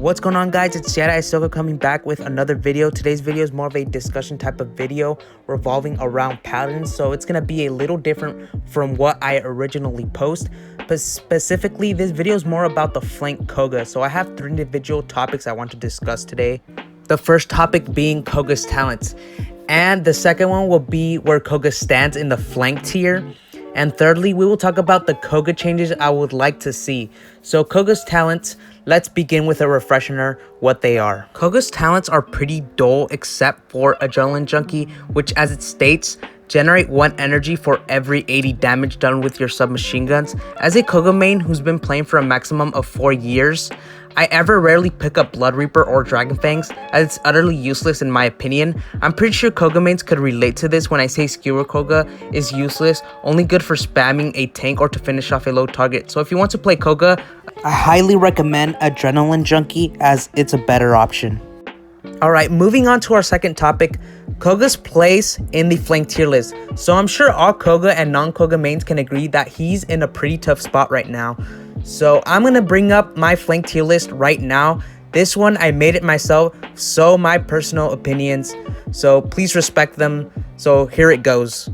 What's going on, guys? It's Soga coming back with another video. Today's video is more of a discussion type of video revolving around Paladins, so it's gonna be a little different from what I originally post. But specifically, this video is more about the flank Koga. So I have 3 individual topics I want to discuss today. The first topic being Koga's talents, and the second one will be where Koga stands in the flank tier. And thirdly, we will talk about the Koga changes I would like to see. So Koga's talents, let's begin with a refresher what they are. Koga's talents are pretty dull except for Adrenaline Junkie, which as it states, generate 1 energy for every 80 damage done with your submachine guns. As a Koga main who's been playing for a maximum of 4 years, I ever rarely pick up Blood Reaper or Dragon Fangs, as it's utterly useless in my opinion. I'm pretty sure Koga mains could relate to this when I say Skewer Koga is useless, only good for spamming a tank or to finish off a low target. So if you want to play Koga, I highly recommend Adrenaline Junkie as it's a better option. Alright, moving on to our second topic, Koga's place in the flank tier list. So I'm sure all Koga and non-Koga mains can agree that he's in a pretty tough spot right now. So I'm going to bring up my flank tier list right now. This one, I made it myself, so my personal opinions. So please respect them. So here it goes.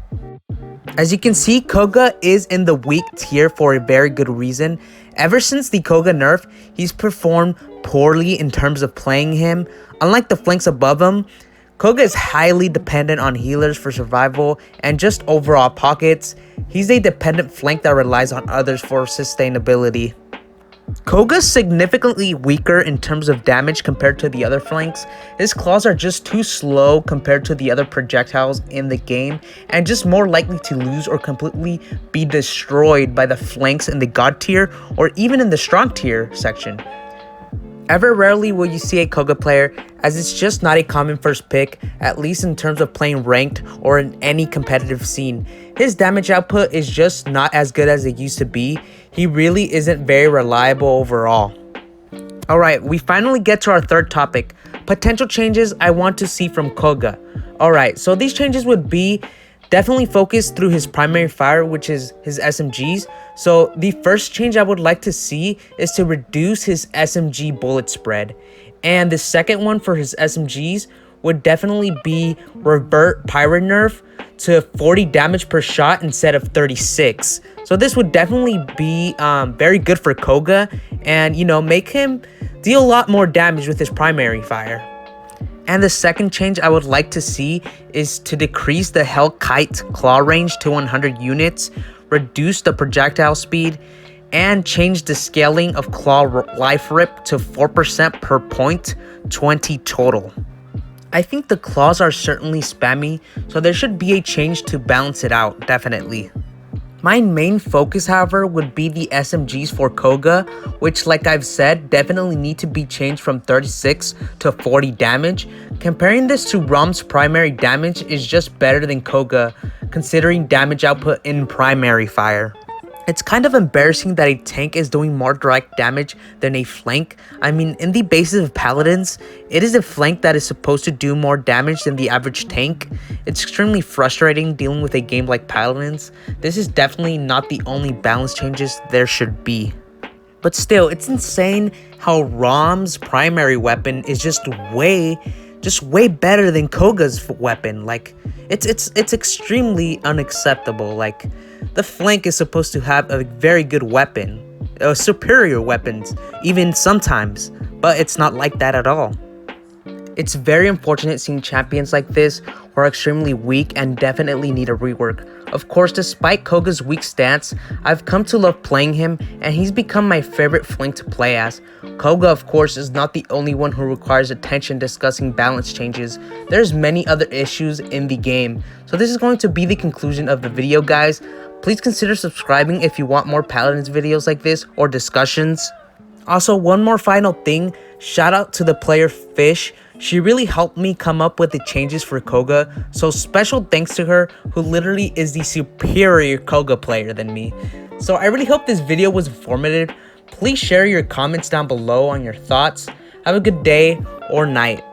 As you can see, Koga is in the weak tier for a very good reason. Ever since the Koga nerf, he's performed poorly in terms of playing him. Unlike the flanks above him, Koga is highly dependent on healers for survival and just overall pockets. He's a dependent flank that relies on others for sustainability. Koga's significantly weaker in terms of damage compared to the other flanks. His claws are just too slow compared to the other projectiles in the game and just more likely to lose or completely be destroyed by the flanks in the God tier or even in the strong tier section. Ever rarely will you see a Koga player, as it's just not a common first pick, at least in terms of playing ranked or in any competitive scene. His damage output is just not as good as it used to be. He really isn't very reliable overall. Alright, we finally get to our third topic, potential changes I want to see from Koga. Alright, so these changes would be definitely focused through his primary fire, which is his SMGs. So the first change I would like to see is to reduce his SMG bullet spread. And the second one for his SMGs would definitely be revert pirate nerf to 40 damage per shot instead of 36. So this would definitely be very good for Koga and, you know, make him deal a lot more damage with his primary fire. And the second change I would like to see is to decrease the Hellkite claw range to 100 units, reduce the projectile speed, and change the scaling of claw life rip to 4% per point, 20 total. I think the claws are certainly spammy, so there should be a change to balance it out, definitely. My main focus, however, would be the SMGs for Koga, which, like I've said, definitely need to be changed from 36 to 40 damage. Comparing this to Rom's primary damage is just better than Koga, considering damage output in primary fire. It's kind of embarrassing that a tank is doing more direct damage than a flank. I mean, in the basis of Paladins, it is a flank that is supposed to do more damage than the average tank. It's extremely frustrating dealing with a game like Paladins. This is definitely not the only balance changes there should be. But still, it's insane how Rom's primary weapon is just way better than Koga's weapon. Like, it's extremely unacceptable. Like, the flank is supposed to have a very good weapon, superior weapons, even sometimes, but it's not like that at all. It's very unfortunate seeing champions like this who are extremely weak and definitely need a rework. Of course, despite Koga's weak stance, I've come to love playing him and he's become my favorite flank to play as. Koga, of course, is not the only one who requires attention discussing balance changes. There's many other issues in the game. So this is going to be the conclusion of the video, guys. Please consider subscribing if you want more Paladins videos like this or discussions. Also, one more final thing, shout out to the player Fish. She really helped me come up with the changes for Koga, so special thanks to her, who literally is the superior Koga player than me. So I really hope this video was informative. Please share your comments down below on your thoughts. Have a good day or night.